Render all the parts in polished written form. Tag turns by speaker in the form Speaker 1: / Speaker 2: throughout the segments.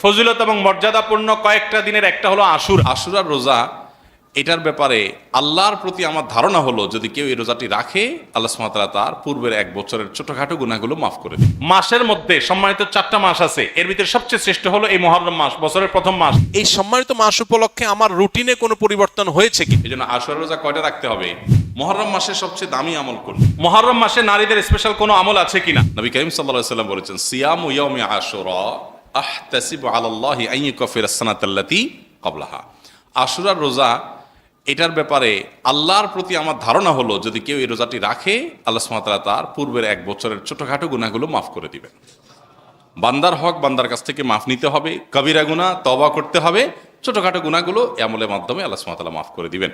Speaker 1: ফজিলত এবং মর্যাদাপূর্ণ কয়েকটা দিনের একটা হলো আশুরার রোজা। এটার ব্যাপারে আল্লাহর প্রতি আমার ধারণা হলো, যদি কেউ এই রোজাটি রাখে, আল্লাহ সুবহানাহু ওয়া তাআলা তার পূর্বের এক বছরের ছোটখাটো গুনাহগুলো মাফ করে দেন। মাসের মধ্যে সম্মানিত 4টা মাস আছে, এর ভিতরে সবচেয়ে শ্রেষ্ঠ হলো এই মুহররম মাস, বছরের প্রথম মাস।
Speaker 2: এই সম্মানিত মাস উপলক্ষে আমার রুটিনে কোনো পরিবর্তন হয়েছে কি?
Speaker 3: এই জন্য আশুরা রোজা কয়টা রাখতে হবে? মুহররম মাসের সবচেয়ে দামি আমল কোন?
Speaker 1: মুহররম মাসে নারীদের স্পেশাল কোনো আমল আছে কিনা?
Speaker 3: নবী করিম সাল্লাল্লাহু আলাইহি ওয়াসাল্লাম বলেছেন, সিয়ামু ইয়াউমি আশুরা আহতাসিবু আলাল্লাহি আন ইউকাফিরা আস-সানাতাল্লাতী ক্বাবলাহা। আশুরার রোজা, এটার ব্যাপারে আল্লাহর প্রতি আমার ধারণা হলো, যদি কেউ এই রোজাটি রাখে, আল্লাহ সুবহানাহু ওয়া তাআলা তার পূর্বের এক বছরের ছোটখাটো গুনাহগুলো মাফ করে দিবেন। বান্দার হক বান্দার কাছ থেকে মাফ নিতে হবে, কবিরা গুনাহ তওবা করতে হবে, ছোটখাটো গুনাহগুলো এই আমলের মাধ্যমে আল্লাহ সুবহানাহু ওয়া তাআলা মাফ করে দিবেন।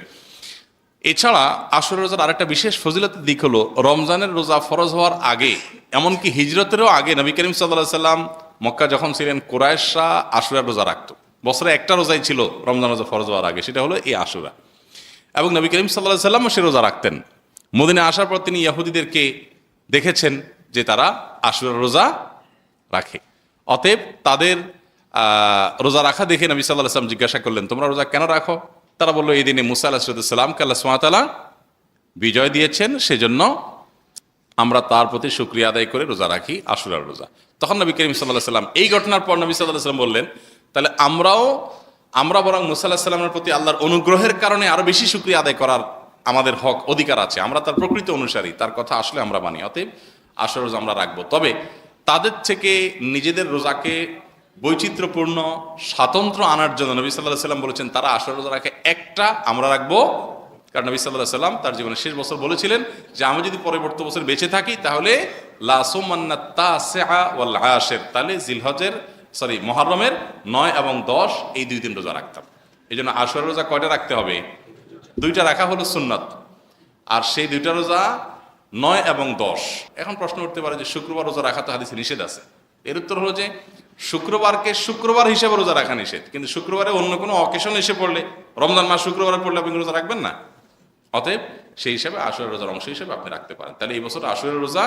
Speaker 3: এছাড়া আশুরা রোজার আরেকটা বিশেষ ফজিলতের দিক হলো, রমজানের রোজা ফরজ হওয়ার আগে, এমনকি হিজরতেরও আগে নবী করিম সাল্লাল্লাহু আলাইহি সাল্লাম মক্কা যখন ছিলেন, কুরাইশরা আশুরার রোজা রাখতো। বছরে একটা রোজাই ছিল রমজান রোজা ফরজ হওয়ার আগে, সেটা হলো এই আশুরা। এবং নবী করিম সাল্লাল্লাহু আলাইহি সাল্লামও সে রোজা রাখতেন। মদিনায় আসার পর তিনি ইহুদিদেরকে দেখেছেন যে তারা আশুরার রোজা রাখে। অতএব তাদের রোজা রাখা দেখে নবী সাল্লাল্লাহু আলাইহি সাল্লাম জিজ্ঞাসা করলেন, তোমরা রোজা কেন রাখো? তারা বললো, এই দিনে মুসা আলাইহিস সালামকে আল্লাহ সুবহানাহু ওয়া তাআলা বিজয় দিয়েছেন, সেজন্য আমরা তার প্রতি শুকরিয়া আদায় করে রোজা রাখি, আশুরার রোজা। তখন নবী করিম সাল্লাল্লাহু আলাইহি সাল্লাম, এই ঘটনার পর নবী সাল্লাল্লাহু আলাইহি সাল্লাম বললেন, তাহলে আমরা বরং মুসা আলাইহিস সালামের প্রতি আল্লাহর অনুগ্রহের কারণে আরো বেশি শুকরিয়া আদায় করার আমাদের হক অধিকার আছে, আমরা তার প্রকৃত অনুসারী, তার কথা আসলে আমরা মানি, অতএব আশুরার রোজা আমরা রাখবো। তবে তাদের থেকে নিজেদের রোজাকে বৈচিত্র্যপূর্ণ স্বাতন্ত্র আনার জন্য নবী সাল্লাল্লাহু আলাইহি সাল্লাম বলেছেন, তারা আশুরা রোজা রাখে একটা, আমরা রাখবো। কারণ নবী সাল্লাল্লাহু আলাইহি সাল্লাম তার জীবনের শেষ বছর বলেছিলেন যে আমি যদি পরবর্তী বছর বেঁচে থাকি, তাহলে লা সুমান্না তাসিআ ওয়াল আশির, তাহলে মুহররমের 9 এবং 10 এই 2 দিন রোজা রাখতাম। এই জন্য আশুরা রোজা কয়টা রাখতে হবে? 2টা রাখা হলো সুন্নাত, আর সেই 2টা রোজা 9 এবং 10। এখন প্রশ্ন উঠতে পারে যে শুক্রবার রোজা রাখা তো হাদিসে নিষেধ আছে। এর উত্তর হলো যে শুক্রবারকে শুক্রবার হিসেবে রোজা রাখা নিষেধ, কিন্তু শুক্রবারে অন্য কোনো অকেশন এসে পড়লে, রমজান মাস শুক্রবারে পড়লে আপনি রোজা রাখবেন না। অতএব সেই হিসাবে আশুরা রোজার অংশ হিসেবে আপনি রাখতে পারেন। তাহলে এই বছর আশুরা রোজা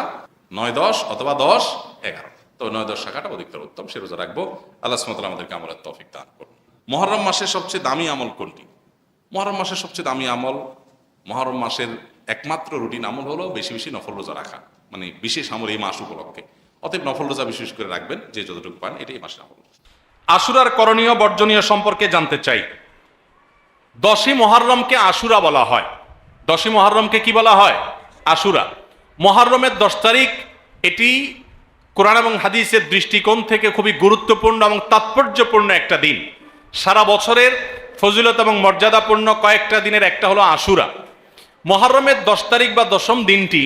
Speaker 3: 9, 10 অথবা 10, 11, তো 9, 10 রাখাটা অধিকতর উত্তম, সে রোজা রাখবো। আল্লাহ সুবহানাহু ওয়া তাআলা আমাদেরকে আমলের তৌফিক দান করুন। মুহররম মাসের সবচেয়ে দামি আমল কোনটি? মুহররম মাসের সবচেয়ে দামি আমল, মুহররম মাসের একমাত্র রুটিন আমল হলো বেশি বেশি নফল রোজা রাখা, মানে বিশেষ আমল এই মাস উপলক্ষে। অতএব নফল রোজা বিশেষ করে রাখবেন, যে যতটুকু পান, এটাই মাসের আমল।
Speaker 1: আশুরার করণীয় বর্জনীয় সম্পর্কে জানতে চাই। 10ই মুহররমকে আশুরা বলা হয়। 10ই মুহররমকে কি বলা হয়? আশুরা। মুহররমের 10 তারিখ, এটি কোরআন এবং হাদিসের দৃষ্টিকোণ থেকে খুবই গুরুত্বপূর্ণ এবং তাৎপর্যপূর্ণ একটা দিন। সারা বছরের ফজিলত এবং মর্যাদাপূর্ণ কয়েকটা দিনের একটা হলো আশুরা। মুহররমের 10 তারিখ বা 10ম দিনটি,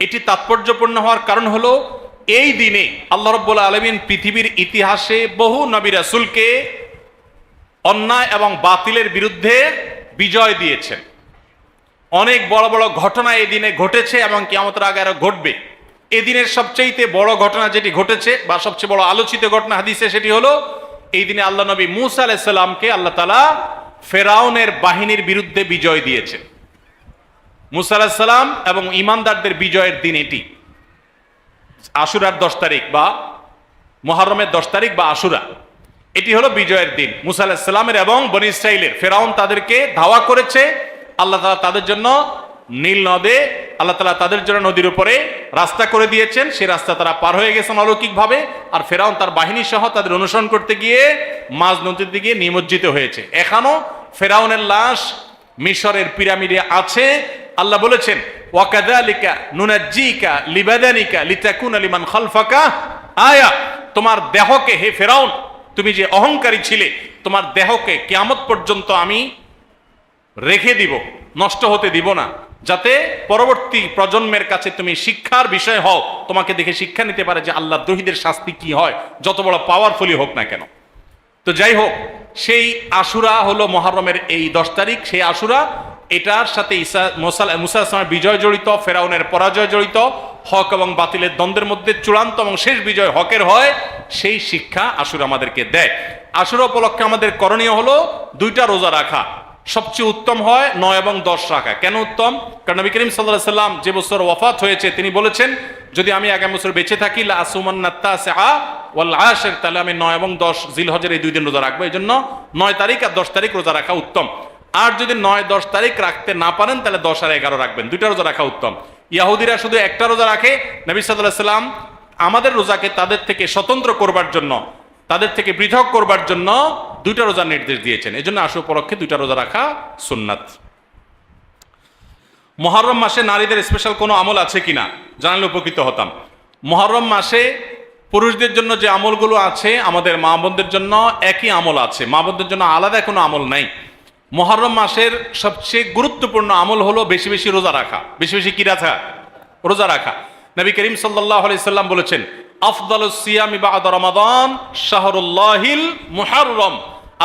Speaker 1: এটি তাৎপর্যপূর্ণ হওয়ার কারণ হলো, এই দিনে আল্লাহ রাব্বুল আলামিন পৃথিবীর ইতিহাসে বহু নবী রাসূলকে অন্যায় এবং বাতিলের বিরুদ্ধে বিজয় দিয়েছেন। অনেক বড় বড় ঘটনা এই দিনে ঘটেছে এবং কিয়ামতের আগে আরো ঘটবে। এই দিনের সবচেয়ে বড় ঘটনা যেটি ঘটেছে বা সবচেয়ে বড় আলোচিত ঘটনা হাদিসে, সেটি হলো এই দিনে আল্লাহ নবী মূসা আলাইহিস সালামকে আল্লাহ তাআলা ফেরাউনের বাহিনীর বিরুদ্ধে বিজয় দিয়েছেন। মূসা আলাইহিস সালাম এবং ঈমানদারদের বিজয়ের দিন এটি। আশুরার 10 তারিখ বা মুহররমের 10 তারিখ বা আশুরা, এটি হলো বিজয়ের দিন মূসা আলাইহিস সালামের এবং বনী ইসরাইলের। ফেরাউন তাদেরকে ধাওয়া করেছে, আল্লাহ তাআলা তাদের জন্য নীল নদে, আল্লাহ তাআলা তাদের জন্য নদীর উপরে রাস্তা করে দিয়েছেন। সেই রাস্তা তারা পার হয়ে গেছেন অলৌকিকভাবে, আর ফেরাউন তার বাহিনী সহ তাদের অনুসরণ করতে গিয়ে মাঝ নদীর দিকে নিমজ্জিত হয়েছে। এখনো ফেরাউনের লাশ মিশরের পিরামিডে আছে। আল্লাহ বলেছেন, ওয়াকাযালিকা নুনাজ্জিকা লিবাদানিকা লিতাকুনা লিমান খালফাকা আয়া, তোমার দেহকে, হে ফেরাউন, তুমি যে অহংকারী ছিলে, তোমার দেহকে কিয়ামত পর্যন্ত আমি রেখে দিব, নষ্ট হতে দিব না, যাতে পরবর্তী প্রজন্মের কাছে তুমি শিক্ষার বিষয় হও, তোমাকে দেখে শিক্ষা নিতে পারে যে আল্লাহ দ্রোহীদের শাস্তি কি হয়, যত বড় পাওয়ারফুলি হোক না কেন। তো যাই হোক, সেই আশুরা হলো মুহররমের এই 10 তারিখ। সেই আশুরা, এটার সাথে মুসা আলাইহিস সালামের বিজয় জড়িত, ফেরাউনের পরাজয় জড়িত, হক এবং বাতিলের দ্বন্দ্বের মধ্যে চূড়ান্ত এবং শেষ বিজয় হকের হয়, সেই শিক্ষা আশুরা আমাদেরকে দেয়। আশুরা উপলক্ষে আমাদের করণীয় হলো 2টা রোজা রাখা। সবচেয়ে উত্তম হয় 9 এবং 10 রাখা। কেন উত্তম? কারণ নবী করিম সাল্লাল্লাহু আলাইহি সাল্লাম যে বছর ওয়াফাত হয়েছে, তিনি বলেছেন, যদি আমি আগামী বছর বেঁচে থাকি, লা আসুমান্না তাসিআ ওয়াল আশির, তাহলে আমি 9 এবং 10 জিলহজের এই 2 দিন রোজা রাখবো। এই জন্য 9 তারিখ আর 10 তারিখ রোজা রাখা উত্তম। আর যদি 9-10 তারিখ রাখতে না পারেন তাহলে 10 আর 11 রাখবেন, 2টা রোজা রাখা উত্তম। ইহুদিরা শুধু একটা রোজা রাখে, নবী সাল্লাল্লাহু আলাইহি সাল্লাম আমাদের রোজাকে তাদের থেকে স্বতন্ত্র করবার জন্য, তাদের থেকে পৃথক করবার জন্য 2টা রোজার নির্দেশ দিয়েছেন। এই জন্য আশুরা উপলক্ষে 2টা রোজা রাখা সুন্নাত। মুহররম মাসে নারীদের স্পেশাল কোনো আমল আছে কিনা জানলে উপকৃত হতাম। মুহররম মাসে পুরুষদের জন্য যে আমলগুলো আছে আমাদের মা বোনদের জন্য একই আমল আছে, মা বোনদের জন্য আলাদা কোনো আমল নাই। মুহররম মাসের সবচেয়ে গুরুত্বপূর্ণ আমল হলো বেশি বেশি রোজা রাখা। বেশি বেশি কি রাখা? রোজা রাখা। নবী করিম সাল্লাল্লাহু আলাইহি সাল্লাম বলেছেন, আফদালুস সিয়ামি বা'দা রমাদান শাহরুল্লাহিল মুহররম।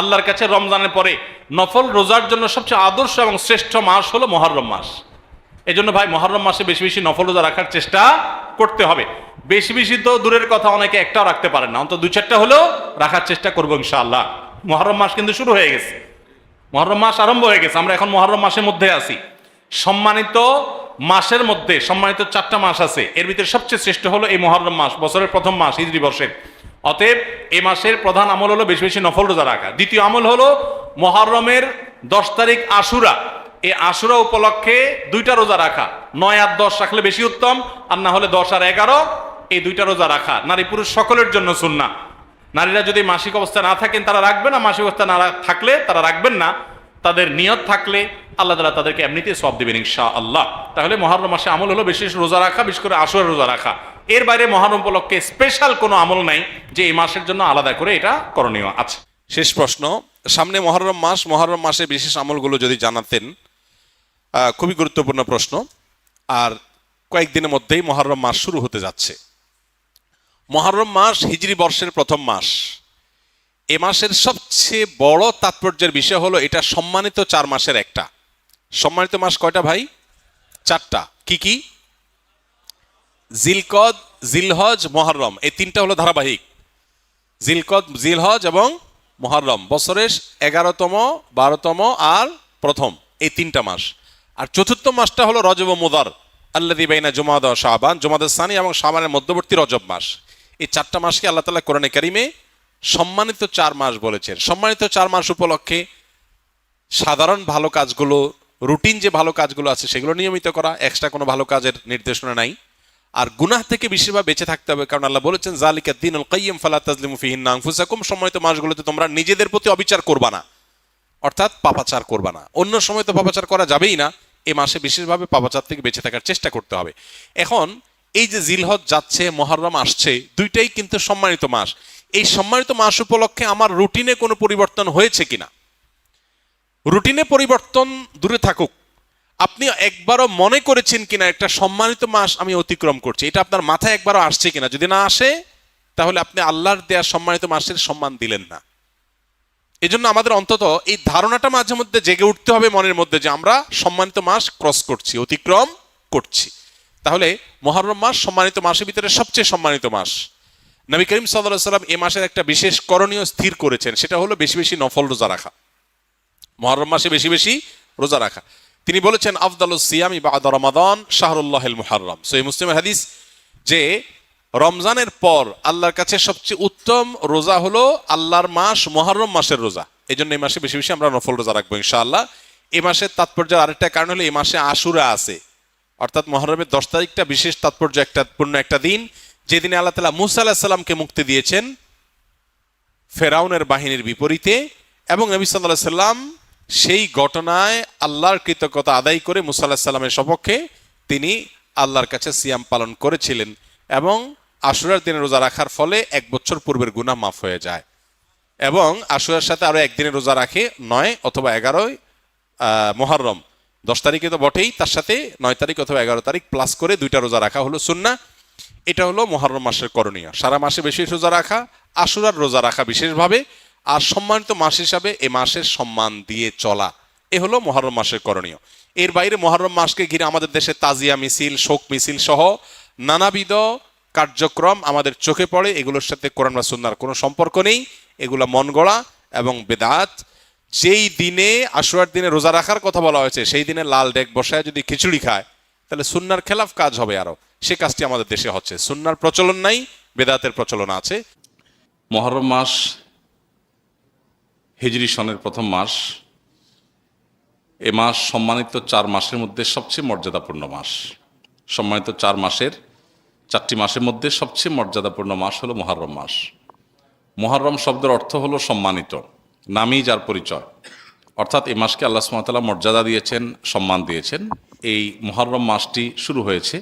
Speaker 1: আল্লাহর কাছে রমজানের পরে নফল রোজার জন্য সবচেয়ে আদর্শ এবং শ্রেষ্ঠ মাস হলো মুহররম মাস। এই জন্য ভাই মুহররম মাসে বেশি বেশি নফল রোজা রাখার চেষ্টা করতে হবে। বেশি বেশি তো দূরের কথা, অনেকে একটাও রাখতে পারেন না, অন্তত 2-4টা হলেও রাখার চেষ্টা করবো ইনশাআল্লাহ। মুহররম মাস কিন্তু শুরু হয়ে গেছে, মুহররম মাস আরম্ভ হয়ে গেছে, আমরা এখন মুহররম মাসের মধ্যে আছি। সম্মানিত মাসের মধ্যে সম্মানিত 4টা মাস আছে, এর ভিতরে সবচেয়ে শ্রেষ্ঠ হলো এই মুহররম মাস, বছরের প্রথম মাস, হিজরি বর্ষের। অতএব এই মাসের প্রধান আমল হলো বেশি বেশি নফল রোজা রাখা। দ্বিতীয় আমল হলো মুহররমের 10 তারিখ আশুরা, এই আশুরা উপলক্ষে 2টা রোজা রাখা। 9 আর 10 রাখলে বেশি উত্তম, আর না হলে 10 আর 11 এই 2টা রোজা রাখা নারী পুরুষ সকলের জন্য সুন্নাহ। নারীরা যদি মাসিক অবস্থা না থাকেন তারা রাখবেন না, মাসিক অবস্থা না থাকলে তারা রাখবেন না। তাদের নিয়ত থাকলে আল্লাহ তাআলা তাদেরকে এমনিতেই সওয়াব দিবেন ইনশাআল্লাহ। তাহলে মুহররম মাসে আমল হলো বেশি বেশি রোজা রাখা, বিশেষ করে আশুরা রোজা রাখা। এর বাইরে মুহররম উপলক্ষে স্পেশাল কোনো আমল নাই যে এই মাসের জন্য আলাদা করে এটা করণীয় আছে।
Speaker 2: শেষ প্রশ্ন, সামনে মহররম মাস, মহররম মাসে বিশেষ আমলগুলো যদি জানাতেন। খুবই গুরুত্বপূর্ণ প্রশ্ন। আর কয়েকদিনের মধ্যেই মহররম মাস শুরু হতে যাচ্ছে। মহররম মাস হিজরি বর্ষের প্রথম মাস। এ মাসের সবচেয়ে বড় তাৎপর্যের বিষয় হলো এটা সম্মানিত 4 মাসের একটা। সম্মানিত মাস কয়টা ভাই? 4টা। কি কি? জিলকদ, জিলহজ, মুহররম, এই 3টা হলো ধারাবাহিক। জিলকদ, জিলহজ এবং মুহররম বছরের 11তম, 12তম আর প্রথম, এই 3টা মাস। আর চতুর্থ মাসটা হলো রজব ও মুদার, আল্লাযী বাইনা জুমাদা ওয়া শাবান, জুমাদাস সানি এবং শাবানের মধ্যবর্তী রজব মাস। এই 4টা মাসকে আল্লাহ তাআলা কোরআনে কারিমে সম্মানিত 4 মাস বলেছেন। সম্মানিত 4 মাস উপলক্ষে সাধারণ ভালো কাজগুলো, রুটিন যে ভালো কাজগুলো আছে সেগুলো নিয়মিত করা, এক্সট্রা কোনো ভালো কাজের নির্দেশনা নাই। আর গুনাহ থেকে বেশিরভাগ বেঁচে থাকতে হবে, কারণ আল্লাহ বলেছেন যালিকা দ্বীনুল কাইয়্যিম ফালা তাজলিমু ফিহিন্না আনফুসাকুম। সম্মানিত মাসগুলোতে তোমরা নিজেদের প্রতি অবিচার করবা না, অর্থাৎ পাপাচার করবা না। অন্য সময় তো পাপাচার করা যাবেই না, এই মাসে বিশেষভাবে পাপাচার থেকে বেঁচে থাকার চেষ্টা করতে হবে। এখন এই যে জিলহজ যাচ্ছে, মুহররম আসছে, 2টাই কিন্তু সম্মানিত মাস। এই সম্মানিত মাস উপলক্ষে আমার রুটিনে কোনো পরিবর্তন হয়েছে কিনা? রুটিনে পরিবর্তন দূরে থাকুক, আপনি একবারও মনে করেছেন কিনা একটা সম্মানিত মাস আমি অতিক্রম করছি, এটা আপনার মাথায় একবারও আসছে কিনা? যদি না আসে তাহলে আপনি আল্লাহর দেয়া সম্মানিত মাসের সম্মান দিলেন না। এজন্য আমাদের অন্তত এই ধারণাটা মাঝে মধ্যে জেগে উঠতে হবে মনের মধ্যে যে আমরা সম্মানিত মাস ক্রস করছি, অতিক্রম করছি। তাহলে মুহররম মাস সম্মানিত মাসের ভিতরে সবচেয়ে সম্মানিত মাস। নবী করিম সাল্লাল্লাহু আলাইহি ওয়াসাল্লাম এই মাসের একটা বিশেষ করণীয় স্থির করেছেন, সেটা হলো বেশি বেশি নফল রোজা রাখা। মুহররম মাসে বেশি বেশি রোজা রাখা। তিনি বলেছেন আফদালুস সিয়ামি বা'দা রমাদান শাহরুল্লাহিল মুহররম। সহিহ মুসলিমের হাদিস যে রমজানের পর আল্লাহর কাছে সবচেয়ে উত্তম রোজা হলো আল্লাহর মাস মুহররম মাসের রোজা। এই জন্য এই মাসে বেশি বেশি আমরা নফল রোজা রাখবো ইনশাআল্লাহ। এই মাসের তাৎপর্যের আরেকটা কারণ হলো এই মাসে আশুরা আছে, অর্থাৎ মুহররমের 10 তারিখটা বিশেষ তাৎপর্য পূর্ণ একটা দিন, যেদিনে আল্লাহ তাআলা মূসা আলাইহিস সালামকে মুক্তি দিয়েছেন ফেরাউনের বাহিনীর বিপরীতে, এবং নবী সাল্লাল্লাহু আলাইহি সাল্লাম সেই ঘটনায় আল্লাহর কৃতজ্ঞতা আদায় করে মূসা আলাইহিস সালামের সপক্ষে তিনি আল্লাহর কাছে সিয়াম পালন করেছিলেন, এবং আশুরার দিনে রোজা রাখার ফলে 1 বছর পূর্বের গুনাহ মাফ হয়ে যায়। এবং আশুরার সাথে আরো একদিনে রোজা রাখে 9 অথবা 11 মুহররম, 10 তারিখে তো বটেই, তার সাথে 9 তারিখ অথবা 11 তারিখ প্লাস করে 2টা রোজা রাখা হলো সুন্নাহ। এটা হলো মুহররম মাসের করণীয়। সারা মাসে বেশি রোজা রাখা, আশুরার রোজা রাখা বিশেষভাবে, আর সম্মানিত মাস হিসাবে এ মাসের সম্মান দিয়ে চলা, এ হলো মুহররম মাসের করণীয়। এর বাইরে মুহররম মাসকে ঘিরে আমাদের দেশে তাজিয়া মিছিল, শোক মিছিল সহ নানাবিধ কার্যক্রম আমাদের চোখে পড়ে। এগুলোর সাথে কোরআন বা সুন্নাহর কোনো সম্পর্ক নেই, এগুলো মন গড়া এবং বেদাত। যেই দিনে আশুরার দিনে রোজা রাখার কথা বলা হয়েছে সেই দিনে লাল ডেক বসায় যদি খিচুড়ি খায় তাহলে সুন্নাহর খেলাফ কাজ হবে, আরো সে কাজটি আমাদের দেশে হচ্ছে। সুন্নাহর প্রচলন নাই, বেদাতের প্রচলন আছে।
Speaker 3: মুহররম মাস হিজরি সনের প্রথম মাস। এ মাস সম্মানিত 4 মাসের মধ্যে সবচেয়ে মর্যাদাপূর্ণ মাস। সম্মানিত 4টি মাসের মধ্যে সবচেয়ে মর্যাদাপূর্ণ মাস হলো মুহররম মাস। মুহররম শব্দের অর্থ হলো সম্মানিত, নামই যার পরিচয়। অর্থাৎ এই মাসকে আল্লাহ সুবহানাহু ওয়া তাআলা মর্যাদা দিয়েছেন, সম্মান দিয়েছেন। এই মুহররম মাসটি শুরু হয়েছে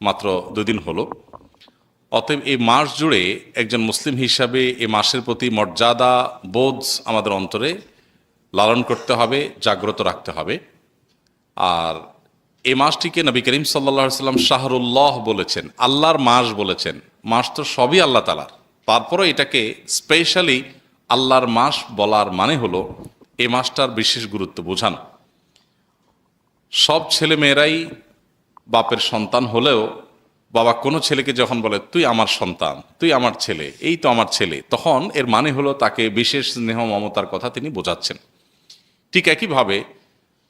Speaker 3: মাত্র 2 দিন হলো। অতএব এই মাস জুড়ে একজন মুসলিম হিসাবে এই মাসের প্রতি মর্যাদা বোধ আমাদের অন্তরে লালন করতে হবে, জাগ্রত রাখতে হবে। আর এই মাসটিকে নবী করিম সাল্লাল্লাহু আলাইহি সাল্লাম শাহরুল্লাহ বলেছেন, আল্লাহর মাস বলেছেন। মাস তো সবই আল্লাহ তাআলার, তারপরে এটাকে স্পেশালি আল্লাহর মাস বলার মানে হলো এই মাসটার বিশেষ গুরুত্ব বোঝানো। সব ছেলে মেয়েরাই বাপের সন্তান হলেও বাবা কোনো ছেলেকে যখন বলে তুই আমার সন্তান, তুই আমার ছেলে, এই তো আমার ছেলে, তখন এর মানে হলো তাকে বিশেষ স্নেহ মমতার কথা তিনি বোঝাচ্ছেন। ঠিক একইভাবে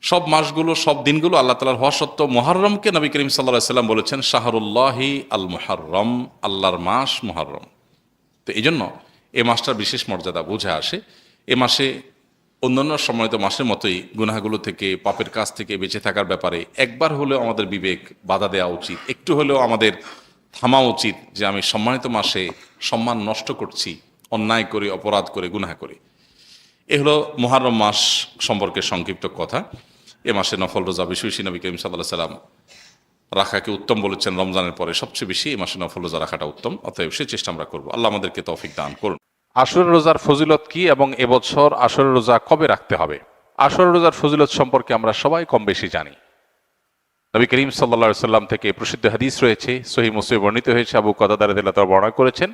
Speaker 3: সব মাসগুলো, সব দিনগুলো আল্লাহ তাআলার হওয়া সত্ত্বেও মুহররমকে নবী করিম সাল্লাল্লাহু আলাইহি সাল্লাম বলেছেন শাহরুল্লাহি আল মুহররম, আল্লাহর মাস মুহররম। তো এই জন্য এই মাসটার বিশেষ মর্যাদা বুঝে আসে। এ মাসে অন্যান্য সম্মানিত মাসের মতোই গুনাহগুলো থেকে, পাপের কাজ থেকে বেঁচে থাকার ব্যাপারে একবার হলেও আমাদের বিবেক বাধা দেওয়া উচিত, একটু হলেও আমাদের থামা উচিত যে আমি সম্মানিত মাসে সম্মান নষ্ট করছি, অন্যায় করে, অপরাধ করে, গুনাহ করে। এ হলো মুহররম মাস সম্পর্কে সংক্ষিপ্ত কথা। এ মাসে নফল রোজা বেশি বেশি নবী করিম সাল্লাল্লাহু আলাইহি সাল্লাম রাখাকে উত্তম বলেছেন। রমজানের পরে সবচেয়ে বেশি এই মাসে নফল রোজা রাখাটা উত্তম। অতএব সে চেষ্টা আমরা করবো। আল্লাহ আমাদেরকে তৌফিক দান করুন।
Speaker 1: আশুরা রোজার ফজিলত কি এবং এবছর আশুরা রোজা কবে রাখতে হবে? আশুরা রোজার ফজিলত সম্পর্কে আমরা সবাই কম বেশি জানি। নবী করিম সাল্লাল্লাহু আলাইহি সাল্লাম থেকে প্রসিদ্ধ হাদিস রয়েছে, সহিহ মুসলিমে বর্ণিত হয়েছে। আবু কাতাদা রাদিয়াল্লাহু তাআলা বর্ণনা করেছেন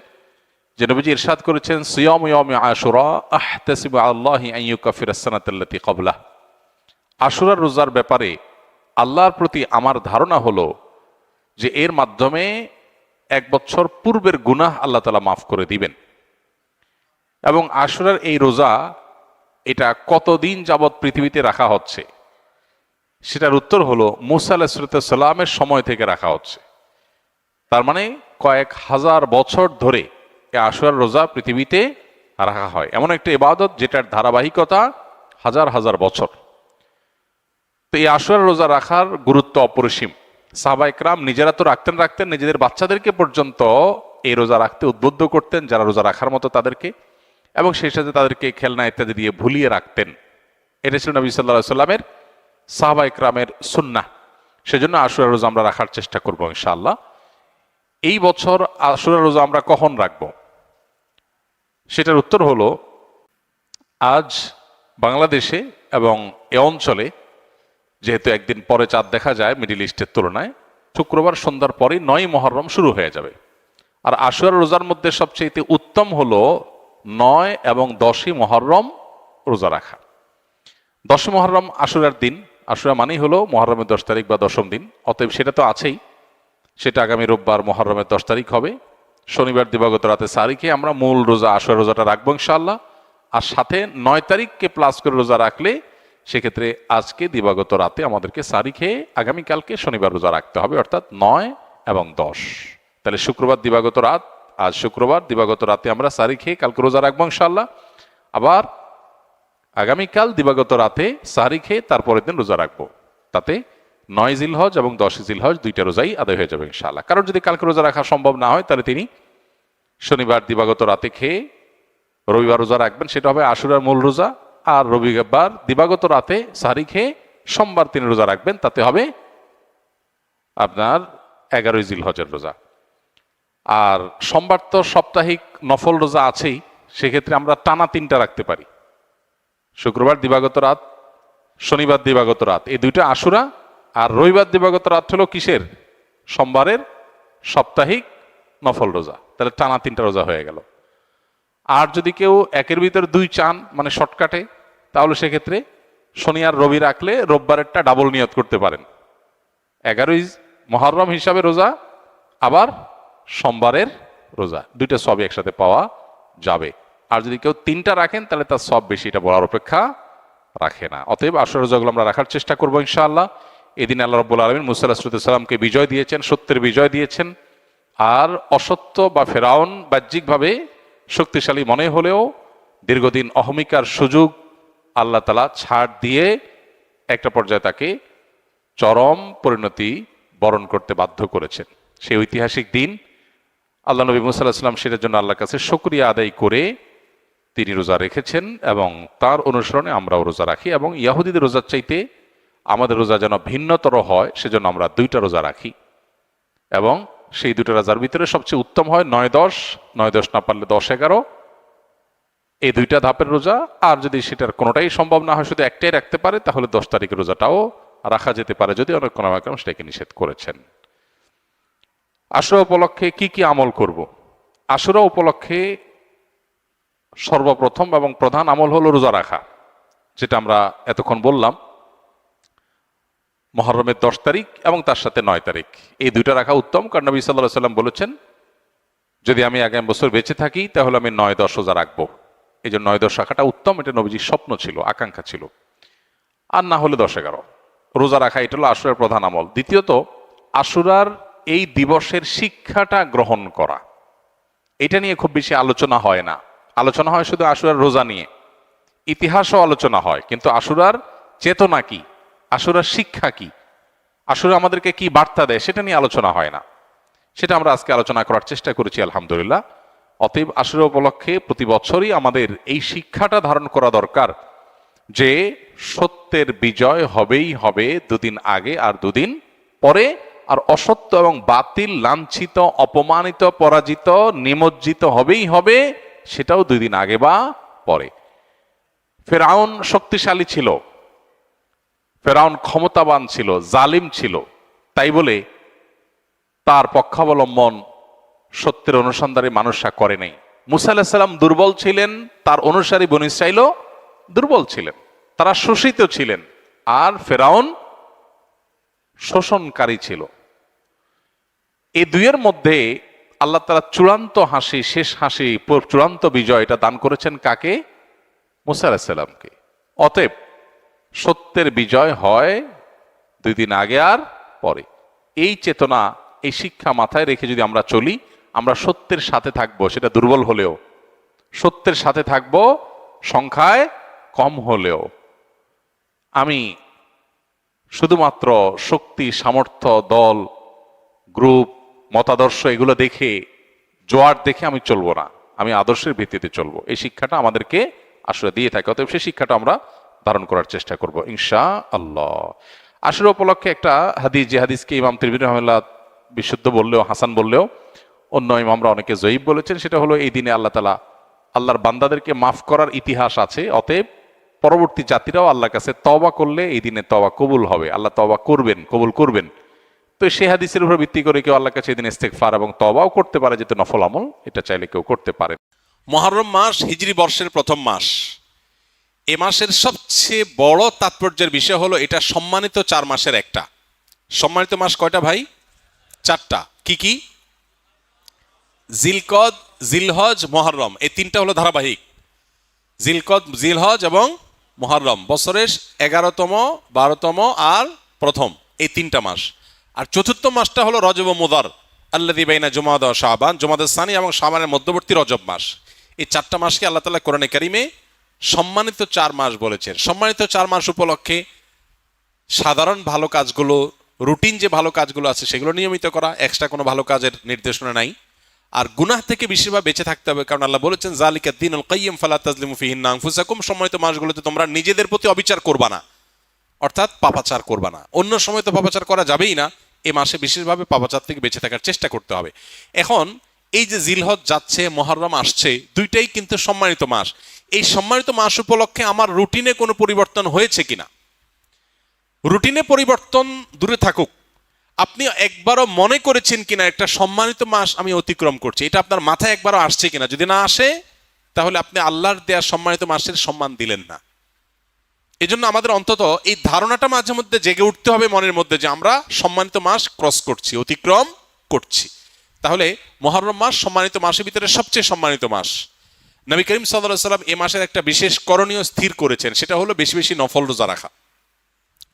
Speaker 1: যে নবীজি ইরশাদ করেছেন, সিয়ামু ইয়াউমি আশুরা আহতাসিবু আলাল্লাহি আন ইউকাফিরাস সানাতাল্লাতী ক্বাবলাহ। আশুরার রোজার ব্যাপারে আল্লাহর প্রতি আমার ধারণা হলো যে এর মাধ্যমে 1 বছর পূর্বের গুনাহ আল্লাহ তাআলা মাফ করে দিবেন। এবং আশুরার এই রোজা এটা কতদিন যাবৎ পৃথিবীতে রাখা হচ্ছে সেটার উত্তর হলো মুসা আলাইহিস সালামের সময় থেকে রাখা হচ্ছে। তার মানে কয়েক হাজার বছর ধরে এই আশুরার রোজা পৃথিবীতে রাখা হয়। এমন একটা ইবাদত যেটার ধারাবাহিকতা হাজার হাজার বছর। তো এই আশুরার রোজা রাখার গুরুত্ব অপরিসীম। সাহাবায়ে কেরাম নিজেরা তো রাখতেন, নিজেদের বাচ্চাদেরকে পর্যন্ত এই রোজা রাখতে উদ্বুদ্ধ করতেন, যারা রোজা রাখার মতো তাদেরকে, এবং সেই সাথে তাদেরকে খেলনা ইত্যাদি দিয়ে ভুলিয়ে রাখতেন। এটা ছিল নবী সাল্লাল্লাহু আলাইহি সাল্লামের, সাহাবায়ে কেরামের সুন্নাহ। সেজন্য আশুরা রোজা আমরা রাখার চেষ্টা করব ইনশাআল্লাহ। এই বছর আশুরা রোজা আমরা কখন রাখব সেটার উত্তর হলো, আজ বাংলাদেশে এবং এ অঞ্চলে যেহেতু একদিন পরে চাঁদ দেখা যায় মিডল ইস্টের তুলনায়, শুক্রবার সন্ধ্যার পরেই 9ই মুহররম শুরু হয়ে যাবে। আর আশুরা রোজার মধ্যে সবচেয়ে উত্তম হলো 9 এবং 10ই মুহররম রোজা রাখা। 10ই মুহররম আশুরার দিন, আশুরা মানেই হলো মুহররমের 10 তারিখ বা 10ম দিন। অতএব সেটা তো আছেই, সেটা আগামী রোববার মুহররমের 10 তারিখ হবে। শনিবার দিবাগত রাতে সাহরি খেয়ে আমরা মূল রোজা আশুরা রোজাটা রাখবো ইনশাআল্লাহ। আর সাথে 9 তারিখকে প্লাস করে রোজা রাখলে সেক্ষেত্রে আজকে দিবাগত রাতে আমাদেরকে সাহরি খেয়ে আগামীকালকে শনিবার রোজা রাখতে হবে, অর্থাৎ 9 এবং 10। তাহলে শুক্রবার দিবাগত রাত, আজ শুক্রবার দিবাগত রাতে আমরা সাহরি খেয়ে কালকে রোজা রাখবো ইনশাআল্লাহ। আবার আগামীকাল দিবাগত রাতে সাহরি খেয়ে তারপরের দিন রোজা রাখবো। তাতে 9 জিলহজ এবং 10 জিলহজ দুইটা রোজাই আদায় হয়ে যাবে ইনশাআল্লাহ। কারণ যদি কালকে রোজা রাখা সম্ভব না হয় তাহলে তিনি শনিবার দিবাগত রাতে খেয়ে রবিবার রোজা রাখবেন, সেটা হবে আশুরার মূল রোজা। আর রবিবার দিবাগত রাতে সাহরি খেয়ে সোমবার তিনি রোজা রাখবেন, তাতে হবে আপনার 11 জিলহজের রোজা। আর সোমবার তো সাপ্তাহিক নফল রোজা আছেই, সেক্ষেত্রে আমরা টানা 3টা রাখতে পারি। শুক্রবার দিবাগত রাত, শনিবার দিবাগত রাত, এই দুইটা আশুরা। আর রবিবার দিবাগত রাত হলো কিসের? সোমবারের সাপ্তাহিক নফল রোজা। তাহলে টানা 3টা রোজা হয়ে গেল। আর যদি কেউ একের ভিতর 2 চান, মানে শর্টকাটে, তাহলে সেক্ষেত্রে শনি আর রবি রাখলে রোববারেরটা ডাবল নিয়ত করতে পারেন। 11ই মুহররম হিসাবে রোজা, আবার সোমবারের রোজা, দুইটা সবই একসাথে পাওয়া যাবে। আর যদি কেউ 3টা রাখেন তাহলে তার সব বেশি, এটা বলার অপেক্ষা রাখে না। অতএব আশুরা রোজাগুলো আমরা রাখার চেষ্টা করবো ইনশাআল্লাহ। এদিন আল্লাহ রাব্বুল আলামিন মুসা আলাইহিস সালামকে বিজয় দিয়েছেন, সত্যের বিজয় দিয়েছেন। আর অসত্য বা ফেরাউন বাহ্যিকভাবে শক্তিশালী মনে হলেও দীর্ঘদিন অহমিকার সুযোগ আল্লাহ তাআলা ছাড় দিয়ে একটা পর্যায়ে তাকে চরম পরিণতি বরণ করতে বাধ্য করেছেন। সেই ঐতিহাসিক দিন আল্লাহ নবী মুসা আলাইহিস সালাম সেটার জন্য আল্লাহর কাছে শুকরিয়া আদায় করে তিনি রোজা রেখেছেন এবং তার অনুসরণে আমরাও রোজা রাখি, এবং ইয়াহুদীদের রোজার চাইতে আমাদের রোজা যেন ভিন্নতর হয় সেজন্য আমরা 2টা রোজা রাখি, এবং সেই 2টা রোজার ভিতরে সবচেয়ে উত্তম হয় 9-10, 9-10 না পারলে 10-11, এই 2টা ধাপের রোজা। আর যদি সেটার কোনোটাই সম্ভব না হয়, শুধু একটাই রাখতে পারে, তাহলে 10 তারিখের রোজাটাও রাখা যেতে পারে, যদি অনেক কোন সেটাকে নিষেধ করেছেন। আশুরা উপলক্ষে কি কি আমল করব? আশুরা উপলক্ষে সর্বপ্রথম এবং প্রধান আমল হলো রোজা রাখা, যেটা আমরা এতক্ষণ বললাম। মুহররমের 10 তারিখ এবং তার সাথে 9 তারিখ, এই 2টা রাখা উত্তম, কারণ নবী সাল্লাল্লাহু আলাইহি ওয়াসাল্লাম বলেছেন, যদি আমি আগামী বছর বেঁচে থাকি তাহলে আমি 9-10 রোজা রাখবো। এই জন্য 9-10 রাখাটা উত্তম, এটা নবীজির স্বপ্ন ছিল, আকাঙ্ক্ষা ছিল। আর না হলে 10-11 রোজা রাখা, এটা হলো আশুরার প্রধান আমল। দ্বিতীয়ত, আশুরার এই দিবসের শিক্ষাটা গ্রহণ করা, এটা নিয়ে খুব বেশি আলোচনা হয় না। আলোচনা হয় শুধু আশুরার রোজা নিয়ে, ইতিহাসও আলোচনা হয়, কিন্তু আশুরার চেতনা কি, আশুরার শিক্ষা কি, আশুরা আমাদেরকে কি বার্তা দেয়, সেটা নিয়ে আলোচনা হয় না। সেটা আমরা আজকে আলোচনা করার চেষ্টা করেছি, আলহামদুলিল্লাহ। অতএব আশুরা উপলক্ষে প্রতি বছরই আমাদের এই শিক্ষাটা ধারণ করা দরকার যে সত্যের বিজয় হবেই হবে 2 দিন আগে আর 2 দিন পরে, আর অসত্য এবং বাতিল লাঞ্ছিত, অপমানিত, পরাজিত, নিমজ্জিত হবেই হবে, সেটাও 2 দিন আগে বা পরে। ফেরাউন শক্তিশালী ছিল, ফেরাউন ক্ষমতাবান ছিল, জালিম ছিল, তাই বলে তার পক্ষাবলম্বন সত্যের অনুসন্ধানে মানুষরা করে নাই। মুসা আলাইহিস সালাম দুর্বল ছিলেন, তার অনুসারী বনী ইসরাঈলও দুর্বল ছিলেন, তারা শোষিত ছিলেন, আর ফেরাউন শোষণকারী ছিল। এই দুইয়ের মধ্যে আল্লাহ তাআলা চূড়ান্ত হাসি, শেষ হাসি, চূড়ান্ত বিজয় এটা দান করেছেন কাকে? মুসা আলাইহিস সালামকে। অতএব সত্যের বিজয় হয় 2 দিন আগে আর পরে। এই চেতনা, এই শিক্ষা মাথায় রেখে যদি আমরা চলি, আমরা সত্যের সাথে থাকবো, সেটা দুর্বল হলেও সত্যের সাথে থাকবো, সংখ্যায় কম হলেও। আমি শুধুমাত্র শক্তি, সামর্থ্য, দল, গ্রুপ, মতাদর্শ এগুলো দেখে, জোয়ার দেখে আমি চলবো না, আমি আদর্শের ভিত্তিতে চলবো। এই শিক্ষাটা আমাদেরকে আসলে দিয়ে থাকে। অতএব সেই শিক্ষাটা আমরা ধারণ করার চেষ্টা করব ইনশাআল্লাহ। আশুরা উপলক্ষে একটা হাদিস, যে হাদিসকে ইমাম তিরমিজি রাহিমাহুল্লাহ বিশুদ্ধ বললেও, হাসান বললেও, অন্য ইমামরা অনেকে জয়ীব বলেছেন, সেটা হলো এই দিনে আল্লাহ তাআলা আল্লাহর বান্দাদেরকে মাফ করার ইতিহাস আছে। অতএব পরবর্তী জাতিরাও আল্লাহর কাছে তওবা করলে এই দিনে তওবা কবুল হবে, আল্লাহ তওবা করবেন, কবুল করবেন। তো সেই হাদিসের উপর ভিত্তি করে কেউ আল্লাহর কাছে এই দিন ইস্তেগফার এবং তওবাও করতে পারে, যেহেতু নফল আমল, এটা চাইলে কেউ করতে পারে।
Speaker 2: মুহররম মাস হিজরি বর্ষের প্রথম মাস। এ মাসের সবচেয়ে বড় তাৎপর্যের বিষয় হলো এটা সম্মানিত 4 মাসের একটা। সম্মানিত মাস কয়টা ভাই? 4টা। কি কি? জিলকদ, জিলহজ, মুহররম, এই 3টা হলো ধারাবাহিক। জিলকদ, জিলহজ এবং মুহররম বছরের 11তম, 12তম আর প্রথম, এই 3টা মাস। আর চতুর্থ মাসটা হলো রজব ও মুদার, আল্লাযী বাইনা জুমাদা ও শাবান, জুমাদাস সানি এবং শাবানের মধ্যবর্তী রজব মাস। এই 4টা মাসকে আল্লাহ তাআলা কোরআনে কারিমে সম্মানিত 4 মাস বলেছেন। সম্মানিত 4 মাস উপলক্ষে সাধারণ ভালো কাজগুলো, রুটিন যে ভালো কাজগুলো আছে সেগুলো নিয়মিত করা, এক্সট্রা কোনো ভালো কাজের নির্দেশনা নাই। আর গুনাহ থেকে বেশিরভাগ বেঁচে থাকতে হবে, কারণ আল্লাহ বলেছেন যালিকা দ্বীনুল কাইয়্যিম ফালা তাজলিমু ফিহিন্না আনফুসাকুম। সম্মানিত মাসগুলোতে তোমরা নিজেদের প্রতি অবিচার করবা না, অর্থাৎ পাপাচার করবা না। অন্য সময় তো পাপাচার করা যাবেই না, এই মাসে বিশেষভাবে পাপাচার থেকে বেঁচে থাকার চেষ্টা করতে হবে। এখন এই যে জিলহজ যাচ্ছে, মুহররম আসছে, দুইটাই কিন্তু সম্মানিত মাস। এই সম্মানিত মাস উপলক্ষে আমার রুটিনে কোনো পরিবর্তন হয়েছে কিনা? রুটিনে পরিবর্তন দূরে থাকুক, আপনি একবারও মনে করেছেন কিনা একটা সম্মানিত মাস আমি অতিক্রম করছি, এটা আপনার মাথায় একবারও আসছে কিনা? যদি না আসে, তাহলে আপনি আল্লাহর দেয়া সম্মানিত মাসের সম্মান দিলেন না। এজন্য আমাদের অন্তত এই ধারণাটা মাঝে মধ্যে জেগে উঠতে হবে মনের মধ্যে, যে আমরা সম্মানিত মাস ক্রস করছি, অতিক্রম করছি। তাহলে মুহররম মাস সম্মানিত মাসের ভিতরে সবচেয়ে সম্মানিত মাস। নবী করিম সাল্লাল্লাহু আলাইহি ওয়াসাল্লাম এই মাসের একটা বিশেষ করণীয় স্থির করেছেন, সেটা হলো বেশি বেশি নফল রোজা রাখা।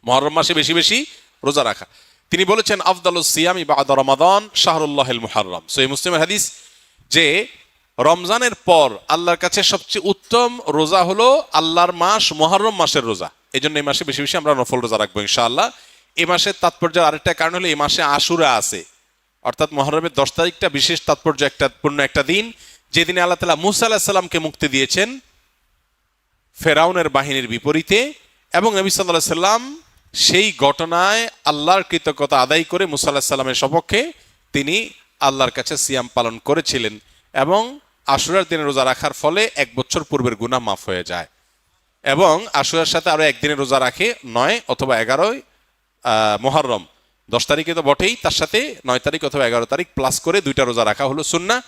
Speaker 2: মুহররম মাসে বেশি বেশি রোজা রাখা। তিনি বলেছেন আফদালুস সিয়ামি বা'দা রমাদান শাহরুল্লাহিল মুহররম। সহিহ মুসলিমের হাদিস, যে রমজানের পর আল্লাহর কাছে সবচেয়ে উত্তম রোজা হলো আল্লাহর মাস মুহররম মাসের রোজা। এই জন্য এই মাসে বেশি বেশি আমরা নফল রোজা রাখবো ইনশাআল্লাহ। এই মাসের তাৎপর্যের আরেকটা কারণ হলো এই মাসে আশুরা আছে, অর্থাৎ মুহররমের 10 তারিখটা বিশেষ তাৎপর্য পূর্ণ একটা দিন, যেদিনে আল্লাহ তাআলা মুসা আলাইহিস সালামকে মুক্তি দিয়েছেন ফেরাউনের বাহিনীর বিপরীতে, এবং নবী সাল্লাল্লাহু আলাইহি সাল্লাম সেই ঘটনায় আল্লাহর কৃতজ্ঞতা আদায় করে মুসা আলাইহিস সালামের সপক্ষে তিনি আল্লাহর কাছে সিয়াম পালন করেছিলেন, এবং আশুরার দিনে রোজা রাখার ফলে 1 বছর পূর্বের গুনাহ মাফ হয়ে যায়। এবং আশুরার সাথে আরো একদিনে রোজা রাখে 9 অথবা 11 মুহররম, 10 তারিখে তো বটেই, তার সাথে 9 তারিখ অথবা 11 তারিখ প্লাস করে 2টা রোজা রাখা হলো সুন্নাহ।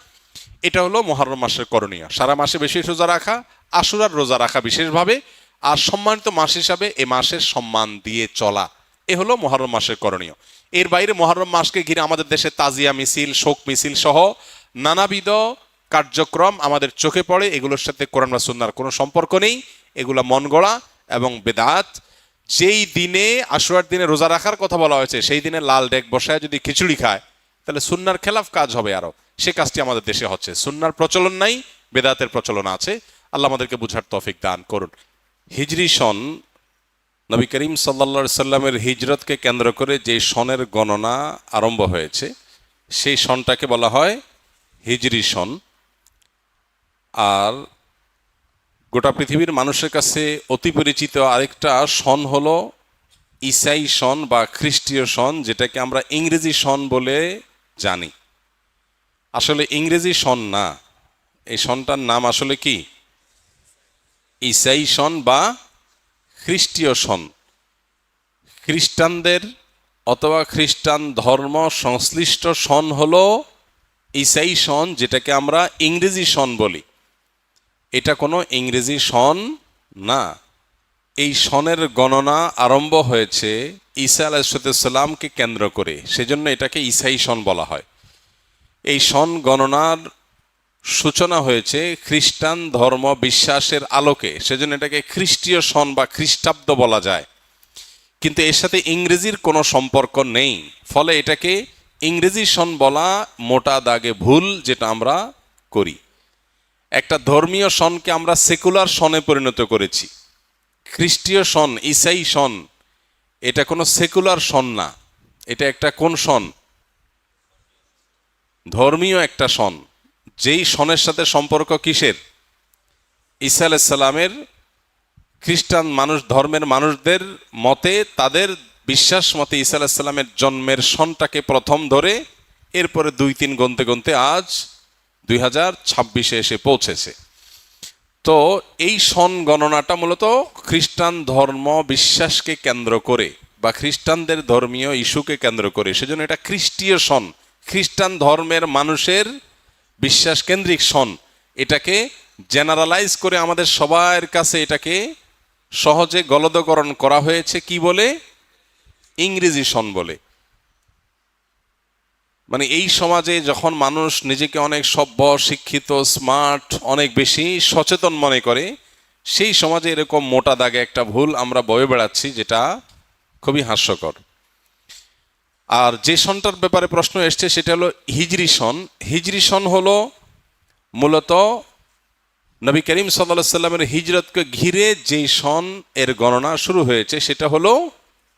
Speaker 2: এটা হলো মুহররম মাসের করণীয়। সারা মাসে বেশি রোজা রাখা, আশুরার রোজা রাখা বিশেষভাবে, আর সম্মানিত মাস হিসাবে এ মাসের সম্মান দিয়ে চলা, এ হলো মুহররম মাসের করণীয়। এর বাইরে মুহররম মাসকে ঘিরে আমাদের দেশে তাজিয়া মিছিল, শোক মিছিল সহ নানাবিধ কার্যক্রম আমাদের চোখে পড়ে। এগুলোর সাথে কোরআন বা সুন্নাহর কোনো সম্পর্ক নেই, এগুলো মন গড়া এবং বেদাত। যেই দিনে আশুরার দিনে রোজা রাখার কথা বলা হয়েছে সেই দিনে লাল ডেক বসায় যদি খিচুড়ি খায় তাহলে সুন্নাহর খেলাফ কাজ হবে। আরো সে কাজটি আমাদের দেশে হচ্ছে। সুন্নাহর প্রচলন নাই, বেদাতের প্রচলন আছে। আল্লাহ আমাদেরকে বুঝার তৌফিক দান করুন। হিজরি সন, নবী করিম সাল্লাল্লাহু আলাইহি সাল্লামের হিজরতকে কেন্দ্র করে যে সনের গণনা আরম্ভ হয়েছে সেই সনটাকে বলা হয় হিজরি সন। আর গোটা পৃথিবীর মানুষের কাছে অতি পরিচিত আরেকটা সন হলো ঈসাই সন বা খ্রিস্টীয় সন, যেটাকে আমরা ইংরেজি সন বলে জানি। আসলে ইংরেজি সন না, এই সনটার নাম আসলে কি ঈসাই সন বা খ্রিস্টীয় সন। খ্রিস্টানদের অথবা খ্রিস্টান ধর্ম সংশ্লিষ্ট সন হলো ঈসাই সন, যেটাকে আমরা ইংরেজি সন বলি। এটা কোনো ইংরেজি সন না। এই সনের গণনা আরম্ভ হয়েছে ঈসা আলাইহিস সালামকে কেন্দ্র করে, সেজন্য এটাকে ঈসাই সন বলা হয়। এই সন গণনার সূচনা হয়েছে খ্রিস্টান ধর্ম বিশ্বাসের আলোকে, সেজন্য এটাকে খ্রিস্টীয় সন বা খ্রিস্টাব্দ বলা যায়। কিন্তু এর সাথে ইংরেজির কোনো সম্পর্ক নেই, ফলে এটাকে ইংরেজি সন বলা মোটা দাগে ভুল, যেটা আমরা করি। একটা ধর্মীয় সনকে আমরা সেকুলার সনে পরিণত করেছি। খ্রিস্টীয় সন, ঈসাই সন, এটা কোনো সেকুলার সন না। এটা একটা কোন সন? ধর্মীয় একটা সন। যেই সনের সাথে সম্পর্ক কিসের? ঈসা আলাইহিস সালামের। খ্রিস্টান মানুষ ধর্মের মানুষদের মতে, তাদের বিশ্বাস মতে ঈসা আলাইহিস সালামের জন্মের সনটাকে প্রথম ধরে এরপরে 2-3 গুনতে গুনতে আজ 2026 এসে পৌঁছেছে। তো এই সন গণনাটা মূলত খ্রিস্টান ধর্ম বিশ্বাসকে কেন্দ্র করে বা খ্রিস্টানদের ধর্মীয় ইস্যুকে কেন্দ্র করে, সেজন্য এটা খ্রিস্টীয় সন, খ্রিস্টান ধর্মের মানুষের বিশ্বাস কেন্দ্রিক সন। এটাকে জেনারেলাইজ করে আমাদের সবার কাছে এটাকে সহজে গলদকরণ করা হয়েছে কি বলে? ইংরেজি সন বলে। মানে এই সমাজে যখন মানুষ নিজেকে অনেক সভ্য, শিক্ষিত, স্মার্ট, অনেক বেশি সচেতন মনে করে, সেই সমাজে এরকম মোটা দাগে একটা ভুল আমরা বয়ে বেড়াচ্ছি, যেটা খুবই হাস্যকর। আর যে সনটার ব্যাপারে প্রশ্ন এসছে সেটা হলো হিজরি সন। হিজরি সন হলো মূলত নবী করিম সাল্লাল্লাহু আলাইহি সাল্লামের হিজরতকে ঘিরে যেই সন এর গণনা শুরু হয়েছে সেটা হলো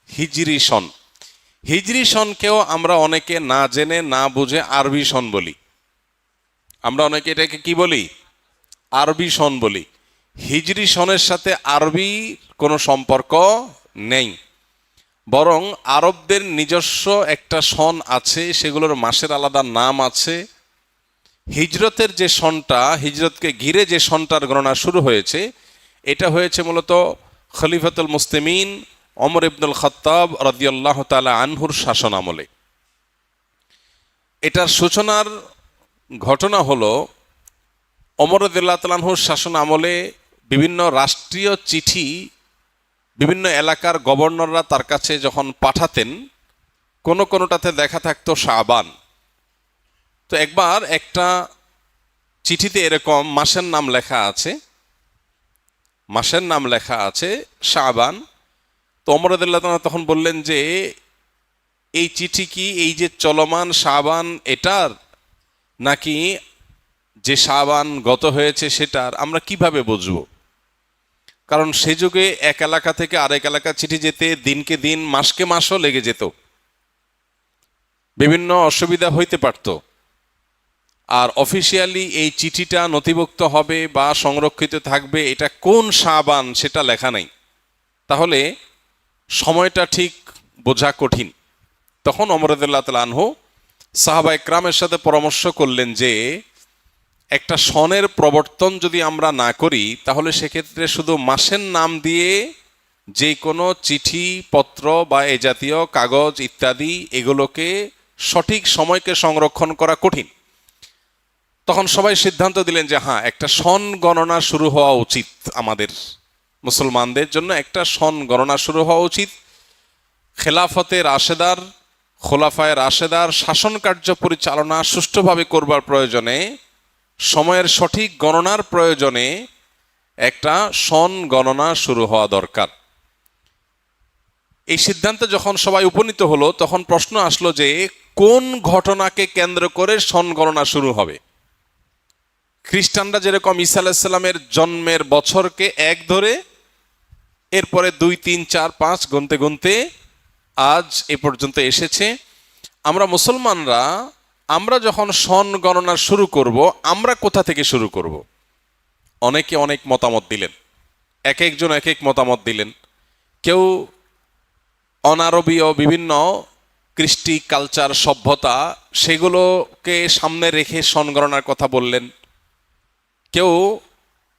Speaker 2: হিজরি সন। হিজরি সনকেও আমরা অনেকে না জেনে না বুঝে আরবি সন বলি। আমরা অনেকে এটাকে কি বলি? আরবি সন বলি। হিজরি সনের সাথে আরবি কোনো সম্পর্ক নেই, বরং আরবদের নিজস্ব একটা সন আছে, সেগুলোর মাসের আলাদা নাম আছে। হিজরতের যে সনটা, হিজরতকে ঘিরে যে সনটার গণনা শুরু হয়েছে, এটা হয়েছে মূলত খলিফাতুল মুসলিমিন ওমর ইবনুল খাত্তাব রাদিয়াল্লাহু তাআলা আনহুর শাসন আমলে। এটার সূচনার ঘটনা হলো ওমর রাদিয়াল্লাহু তাআলা আনহুর শাসন আমলে বিভিন্ন রাষ্ট্রীয় চিঠি বিভিন্ন এলাকার গভর্নররা তার কাছে যখন পাঠাতেন, কোনোটাতে দেখা থাকতো শাবান। তো একবার একটা চিঠিতে এরকম মাসের নাম লেখা আছে শাবান। তো ওমর রাদিয়াল্লাহু তাআলা তখন বললেন যে এই চিঠি কি এই যে চলমান শাবান এটার, নাকি যে শাবান গত হয়েছে সেটার আমরা কিভাবে বুঝবো? কারণ সে যুগে এক এলাকা থেকে আরেক এলাকা চিঠি যেতে দিনকে দিন মাসকে মাসও লেগে যেত, বিভিন্ন অসুবিধা হইতে পারত। আর অফিসিয়ালি এই চিঠিটা নথিভুক্ত হবে বা সংরক্ষিত থাকবে এটা কোন শাবান সেটা লেখা নেই, তাহলে সময়টা ঠিক বোঝা কঠিন। তখন ওমর রাদিয়াল্লাহু তাআলা আনহু সাহাবা ইকরামের সাথে পরামর্শ করলেন যে একটা সনের প্রবর্তন যদি আমরা না করি তাহলে সেক্ষেত্রে শুধু মাসের নাম দিয়ে যে কোনো চিঠি পত্র বা এ জাতীয় কাগজ ইত্যাদি এগুলোকে সঠিক সময়কে সংরক্ষণ করা কঠিন। তখন সবাই সিদ্ধান্ত দিলেন যে হ্যাঁ, একটা সন গণনা শুরু হওয়া উচিত, আমাদের মুসলমানদের জন্য একটা সন গণনা শুরু হওয়া উচিত। খেলাফতে রাশেদার, খোলাফায়ে রাশেদার শাসন কার্য পরিচালনা সুষ্ঠুভাবে করবার প্রয়োজনে, সময়ের সঠিক গণনার প্রয়োজনে একটা সন গণনা শুরু হওয়া দরকার। এই সিদ্ধান্তে যখন সবাই উপনীত হলো তখন প্রশ্ন আসলো যে কোন ঘটনাকে কেন্দ্র করে সন গণনা শুরু হবে। খ্রিস্টানরা যেরকম ঈসা আলাইহিস সালামের জন্মের বছরকে এক ধরে এরপরে 2, 3, 4, 5 গুনতে গুনতে আজ এ পর্যন্ত এসেছে, আমরা মুসলমানরা আমরা যখন সন গণনা শুরু করব আমরা কোথা থেকে শুরু করব? অনেকে অনেক মতামত দিলেন, এক একজন এক এক মতামত দিলেন। কেউ অনারবীয় বিভিন্ন কৃষ্টি কালচার সভ্যতা সেগুলোকে সামনে রেখে সন গণনার কথা বললেন। কেউ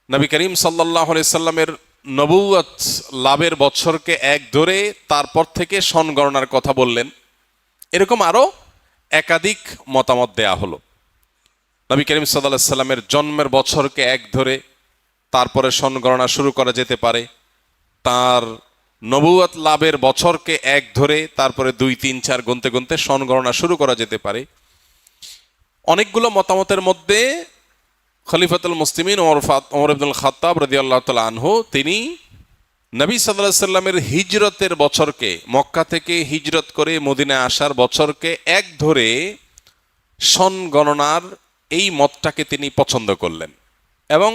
Speaker 2: নবী করিম সাল্লাল্লাহু আলাইহি সাল্লামের নবুয়ত লাভের বছরকে এক ধরে তারপর থেকে সন গণনার কথা বললেন। এরকম আরো একাধিক মতামত দেয়া হলো। নবী করিম সাল্লাল্লাহু আলাইহি সাল্লামের জন্মের বছরকে এক ধরে তারপরে সন গণনা শুরু করা যেতে পারে, তার নবুয়ত লাভের বছরকে এক ধরে তারপরে 2, 3, 4 গুনতে গুনতে সন গণনা শুরু করা যেতে পারে। অনেকগুলো মতামতের মধ্যে খলিফাতুল মুসলিমিন ওমর ইবনুল খাত্তাব রাদিয়াল্লাহু তাআলা আনহু তিনি নবী সাল্লাল্লাহু আলাইহি সাল্লামের হিজরতের বছরকে, মক্কা থেকে হিজরত করে মদিনায় আসার বছরকে এক ধরে সন গণনার এই মতটাকে তিনি পছন্দ করলেন এবং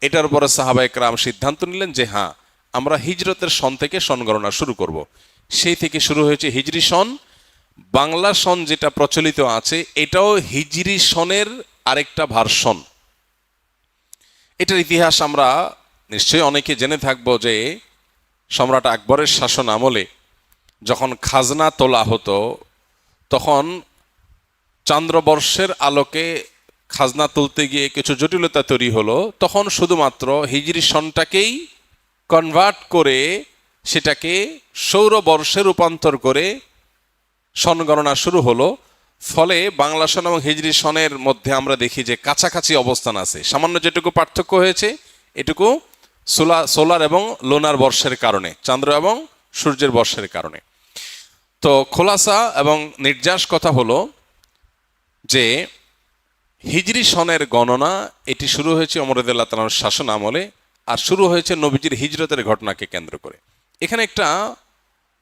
Speaker 2: এটার উপরে সাহাবায়ে কেরাম সিদ্ধান্ত নিলেন যে হ্যাঁ, আমরা হিজরতের সন থেকে সন গণনা শুরু করব। সেই থেকে শুরু হয়েছে হিজরি সন। বাংলা সন যেটা প্রচলিত আছে এটাও হিজরি সনের আরেকটা ভার্সন। এটার ইতিহাস আমরা নিশ্চয়ই অনেকে জেনে থাকবো যে সম্রাট আকবরের শাসন আমলে যখন খাজনা তোলা হতো তখন চান্দ্রবর্ষের আলোকে খাজনা তুলতে গিয়ে কিছু জটিলতা তৈরি হলো। তখন শুধুমাত্র হিজরি সনটাকেই কনভার্ট করে সেটাকে সৌরবর্ষে রূপান্তর করে সন গণনা শুরু হলো। ফলে বাংলা সন এবং হিজরি সনের মধ্যে আমরা দেখি যে কাছাকাছি অবস্থান আছে। সামান্য যেটুকু পার্থক্য হয়েছে এটুকু সোলার এবং লোনার বর্ষের কারণে, চন্দ্র এবং সূর্যের বর্ষের কারণে। তো খোলাসা এবং নির্যাস কথা হলো যে হিজরি সনের গণনা এটি শুরু হয়েছে ওমর রাদিয়াল্লাহু তাআলার শাসন আমলে, আর শুরু হয়েছে নবীজির হিজরতের ঘটনাকে কেন্দ্র করে। এখানে একটা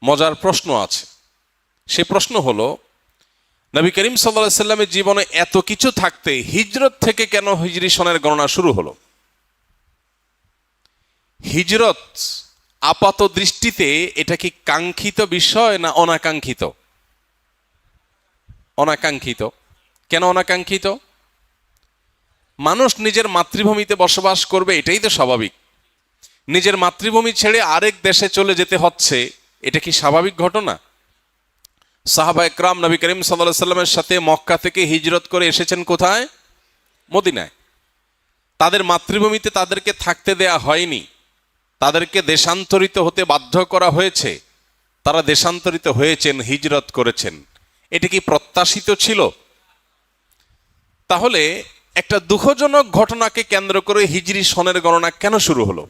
Speaker 2: মজার প্রশ্ন আছে। সে প্রশ্ন হলো, নবী করিম সাল্লাল্লাহু আলাইহি সাল্লামের জীবনে এত কিছু থাকতে হিজরত থেকে কেন হিজরি সনের গণনা শুরু হলো? হিজরত আপাত দৃষ্টিতে এটা কি কাঙ্ক্ষিত বিষয় না অনাকাঙ্ক্ষিত? অনাকাঙ্ক্ষিত। কেন অনাকাঙ্ক্ষিত? মানুষ নিজের মাতৃভূমিতে বসবাস করবে, এটাই তো স্বাভাবিক। নিজের মাতৃভূমি ছেড়ে আরেক দেশে চলে যেতে হচ্ছে, এটা কি স্বাভাবিক ঘটনা? সাহাবায়ে কেরাম নবী করিম সাল্লাল্লাহু আলাইহি সাল্লামের সাথে মক্কা থেকে হিজরত করে এসেছেন কোথায়? মদিনায়। তাদের মাতৃভূমিতে তাদেরকে থাকতে দেয়া হয়নি, তাদেরকে দেশান্তরিত হতে বাধ্য করা হয়েছে। তারা দেশান্তরিত হয়েছেন, হিজরত করেছেন। এটি কি প্রত্যাশিত ছিল? তাহলে একটা দুঃখজনক ঘটনাকে কেন্দ্র করে হিজরি সনের গণনা কেন শুরু হলো?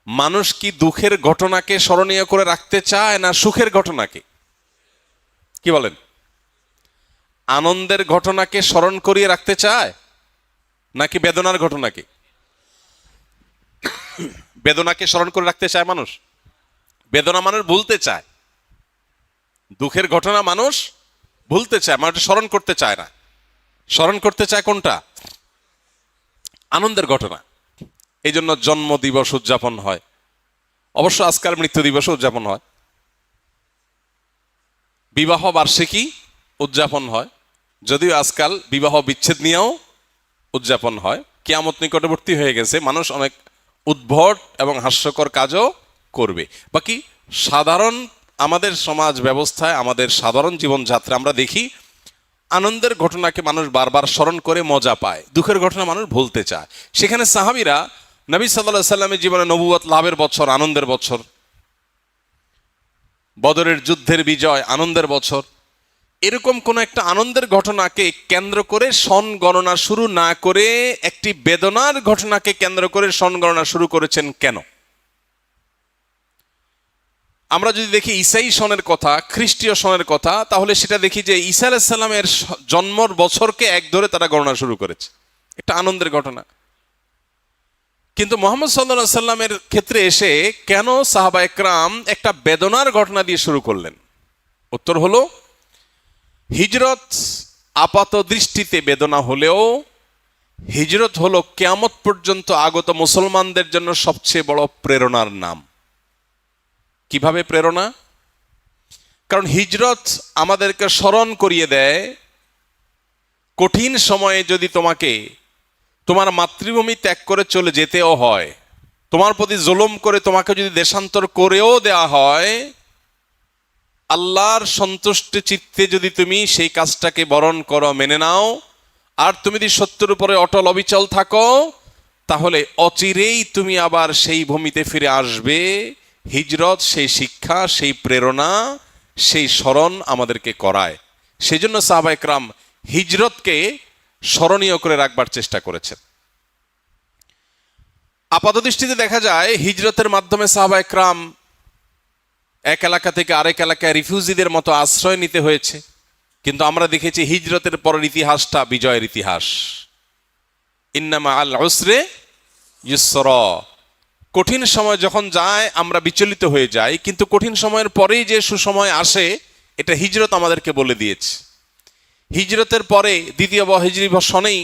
Speaker 2: মানুষ কি দুঃখের ঘটনাকে স্মরণীয় করে রাখতে চায় না সুখের ঘটনাকে? কি বলেন? আনন্দের ঘটনাকে স্মরণ করিয়ে রাখতে চায় নাকি বেদনার ঘটনাকে? বেদনাকে স্মরণ করে রাখতে চায় মানুষ। বেদনা মানুষ ভুলতে চায়, দুঃখের ঘটনা মানুষ ভুলতে চায়, মানুষ স্মরণ করতে চায় না। স্মরণ করতে চায় কোনটা? আনন্দের ঘটনা। এই জন্য জন্ম দিবস উদযাপন হয়, অবশ্য আজকাল মৃত্যু দিবস উদযাপন হয়, বিবাহ বার্ষিকী উদযাপন হয়, যদিও আজকাল বিবাহ বিচ্ছেদ নিয়েও উদযাপন হয়। কিয়ামত নিকটবর্তী হয়ে গেছে, মানুষ অনেক উদ্ভট এবং হাস্যকর কাজও করবে। বাকি সাধারণ আমাদের সমাজ ব্যবস্থায়, আমাদের সাধারণ জীবনযাত্রা আমরা দেখি আনন্দের ঘটনাকে মানুষ বারবার স্মরণ করে মজা পায়, দুঃখের ঘটনা মানুষ ভুলতে চায়। সেখানে সাহাবীরা নবী সাল্লাল্লাহু আলাইহি সাল্লামের জীবনে নবুয়ত লাভের বছর, আনন্দের বছর, বদরের যুদ্ধের বিজয়, আনন্দের বছর, এরকম কোন একটা আনন্দের ঘটনাকে কেন্দ্র করে সন গণনা শুরু না করে একটি বেদনার ঘটনাকে কেন্দ্র করে সন গণনা শুরু করেছেন কেন? আমরা যদি দেখি ঈসাই সনের কথা, খ্রিস্টীয় সনের কথা, তাহলে সেটা দেখি যে ঈসা আলাইহিস সালামের জন্মর বছরকে এক ধরে তারা গণনা শুরু করেছে, একটা আনন্দের ঘটনা। কিন্তু মুহাম্মদ সাল্লাল্লাহু আলাইহি সাল্লামের ক্ষেত্রে এসে কেন সাহাবা একরাম একটা বেদনার ঘটনা দিয়ে শুরু করলেন? উত্তর হলো, হিজরত আপাত দৃষ্টিতে বেদনা হলেও হিজরত হলো কিয়ামত পর্যন্ত আগত মুসলমানদের জন্য সবচেয়ে বড় প্রেরণার নাম। কিভাবে প্রেরণা? কারণ হিজরত আমাদেরকে স্মরণ করিয়ে দেয়, কঠিন সময়ে যদি তোমাকে তোমার মাতৃভূমি ত্যাগ করে চলে যেতেও হয়, তোমার প্রতি জুলুম করে তোমাকে যদি দেশান্তর করেও দেয়া হয়, আল্লাহর সন্তুষ্টি চিত্তে যদি তুমি সেই কাজটাকে বরণ করো, মেনে নাও, আর তুমি যদি সত্যের উপরে অটল অবিচল থাকো, তাহলে অচিরেই তুমি আবার সেই ভূমিতে ফিরে আসবে। হিজরত সেই শিক্ষা, সেই প্রেরণা, সেই স্মরণ আমাদেরকে করায়। সেই জন্য সাহাবা একরাম হিজরতকে স্মরণীয় করে রাখবার চেষ্টা করেছেন। আপাতদৃষ্টিতে দেখা যায় হিজরতের মাধ্যমে সাহাবা একরাম এক এলাকা থেকে আরেক এলাকায় রিফিউজিদের মতো আশ্রয় নিতে হয়েছে, কিন্তু আমরা দেখেছি হিজরতের পরের ইতিহাসটা বিজয়ের ইতিহাস। ইন্নামা আল উসরে ইউসরা। কঠিন সময় যখন যায় আমরা বিচলিত হয়ে যাই, কিন্তু কঠিন সময়ের পরেই যে সুসময় আসে এটা হিজরত আমাদেরকে বলে দিয়েছে। হিজরতের পরে দ্বিতীয় হিজরি সনেই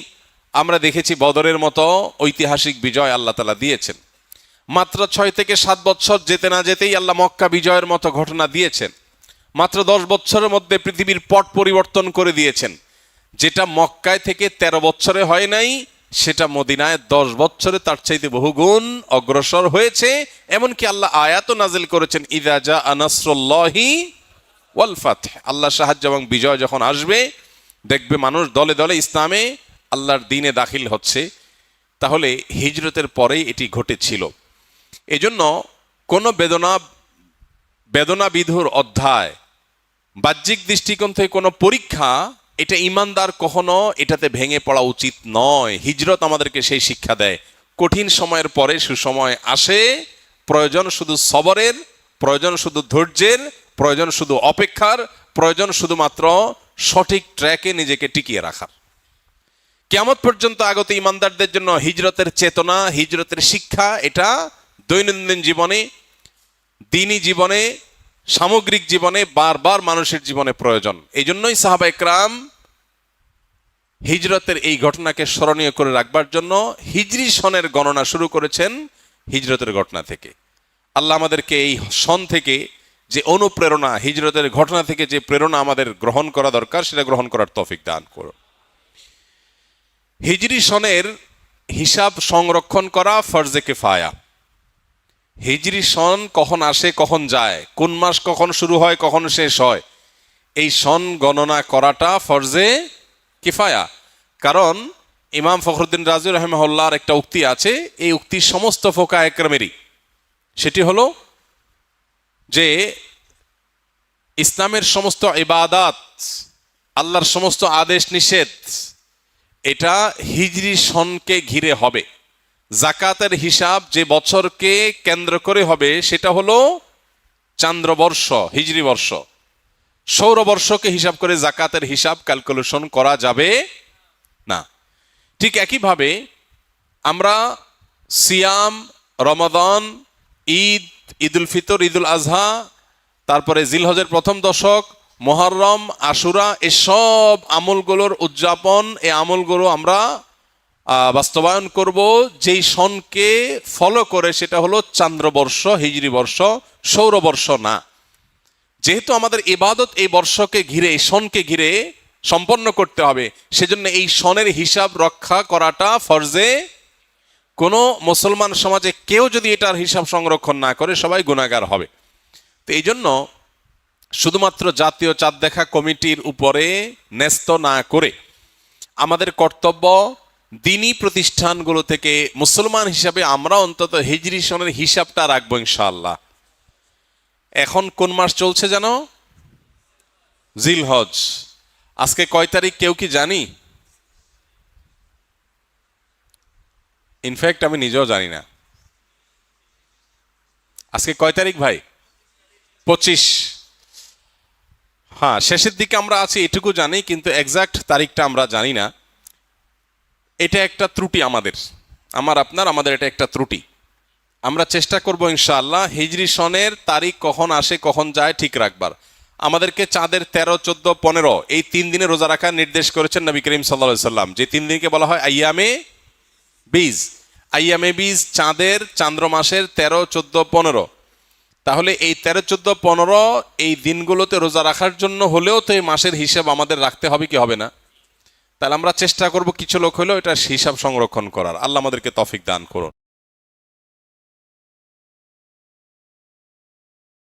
Speaker 2: আমরা দেখেছি বদরের মতো ঐতিহাসিক বিজয় আল্লাহ তাআলা দিয়েছেন। মাত্র 6 থেকে 7 বছর যেতে না যেতেই আল্লাহ মক্কা বিজয়ের মতো ঘটনা দিয়েছেন। মাত্র 10 বছরের মধ্যে পৃথিবীর পট পরিবর্তন করে দিয়েছেন। যেটা মক্কায় থেকে 13 বছরে হয় নাই, সেটা মদিনায় 10 বছরে তার চাইতে বহুগুণ অগ্রসর হয়েছে। এমনকি আল্লাহ আয়াতও নাজিল করেছেন, ইযা জাআ নাসরুল্লাহি ওয়াল ফাতহ। আল্লাহ সাহায্য এবং বিজয় যখন আসবে, দেখবে মানুষ দলে দলে ইসলামে আল্লাহর দ্বীনে দাখিল হচ্ছে। তাহলে হিজরতের পরেই এটি ঘটেছিল। এজন্য কোনো বেদনা বিধুর অধ্যায়, বাহ্যিক দৃষ্টিকোণ থেকে কোনো পরীক্ষা, এটা ইমানদার কখনো এটাতে ভেঙে পড়া উচিত নয়। হিজরত আমাদেরকে সেই শিক্ষা দেয়, কঠিন সময়ের পরে সুসময় আসে। প্রয়োজন শুধু সবরের, প্রয়োজন শুধু ধৈর্যের, প্রয়োজন শুধু অপেক্ষার, প্রয়োজন শুধুমাত্র সঠিক ট্র্যাকে নিজেকে টিকিয়ে রাখার। কিয়ামত পর্যন্ত আগত ইমানদারদের জন্য হিজরতের চেতনা, হিজরতের শিক্ষা, এটা দৈনন্দিন জীবনে, দ্বীনি জীবনে, সামগ্রিক জীবনে বারবার মানুষের জীবনে প্রয়োজন। এই জন্যই সাহাবা একরাম হিজরতের এই ঘটনাকে স্মরণীয় করে রাখবার জন্য হিজরি সনের গণনা শুরু করেছেন হিজরতের ঘটনা থেকে। আল্লাহ আমাদেরকে এই সন থেকে যে অনুপ্রেরণা, হিজরতের ঘটনা থেকে যে প্রেরণা আমাদের গ্রহণ করা দরকার, সেটা গ্রহণ করার তৌফিক দান করুন। হিজরি সনের হিসাব সংরক্ষণ করা ফরজে কিফায়া। হিজরি সন কখন আসে, কখন যায়, কোন মাস কখন শুরু হয়, কখন শেষ হয়, এই সন গণনা করাটা ফরজে কিফায়া। কারণ ইমাম ফখরুদ্দিন রাজি রাহিমাহুল্লাহর একটা উক্তি আছে, এই উক্তি সমস্ত ফোকায়ে কেরামেরই। সেটি হলো যে ইসলামের সমস্ত ইবাদাত, আল্লাহর সমস্ত আদেশ নিষেধ, এটা হিজরি সনকে ঘিরে হবে। জাকাতের হিসাব যে বছরকে কেন্দ্র করে হবে সেটা হলো চান্দ্রবর্ষ, হিজরি বর্ষ। সৌরবর্ষকে হিসাব করে জাকাতের হিসাব ক্যালকুলেশন করা যাবে না। ঠিক একইভাবে আমরা সিয়াম, রমাদান, ঈদ, ঈদুল ফিতর, ঈদুল আজহা, তারপরে জিলহজের প্রথম দশক, মুহররম, আশুরা, এসব আমলগুলোর উদযাপন, এই আমলগুলো আমরা বাস্তবায়ন করব যেই সনকে ফলো করে, সেটা হলো চান্দ্রবর্ষ, হিজরি বর্ষ, সৌরবর্ষ না। যেহেতু আমাদের ইবাদত এই বর্ষকে ঘিরে, এই সনকে ঘিরে সম্পন্ন করতে হবে, সেজন্য এই সনের হিসাব রক্ষা করাটা ফরজে। কোনো মুসলমান সমাজে কেউ যদি এটার হিসাব সংরক্ষণ না করে, সবাই গুনাহগার হবে। তো এই জন্য শুধুমাত্র জাতীয় চাঁদ দেখা কমিটির উপরে ন্যস্ত না করে আমাদের কর্তব্য দিনী প্রতিষ্ঠানগুলো থেকে মুসলমান হিসাবে আমরা অন্তত হিজরি সনের হিসাবটা রাখবো ইনশাআল্লাহ। এখন কোন মাস চলছে জানো? জিলহজ। আজকে কয় তারিখ কেউ কি জানি? ইনফ্যাক্ট আমি নিজেও জানি না। আজকে কয় তারিখ ভাই? 25। হ্যাঁ, শেষের দিকে আমরা আছি এটুকু জানি, কিন্তু এক্সাক্ট তারিখটা আমরা জানি না। এটা একটা ত্রুটি আমাদের এটা একটা ত্রুটি। আমরা চেষ্টা করব ইনশাআল্লাহ হিজরি সনের তারিখ কখন আসে কখন যায় ঠিক রাখবার। আমাদেরকে চাঁদের 13, 14, 15 এই 3 দিনে রোজা রাখার নির্দেশ করেছেন নবী করিম সাল্লাল্লাহু আলাইহি সাল্লাম, যে 3 দিনকে বলা হয় আইয়ামে বীজ। আইয়ামে বীজ চাঁদের, চান্দ্র মাসের 13, 14, 15। তাহলে এই 13, 14, 15 এই দিনগুলোতে রোজা রাখার জন্য হলেও তো এই মাসের হিসাব আমাদের রাখতে হবে কি হবে না? তাহলে আমরা চেষ্টা করব কিছু লোক হলেও এটা হিসাব সংরক্ষণ করার। আল্লাহ আমাদেরকে তৌফিক দান করুন।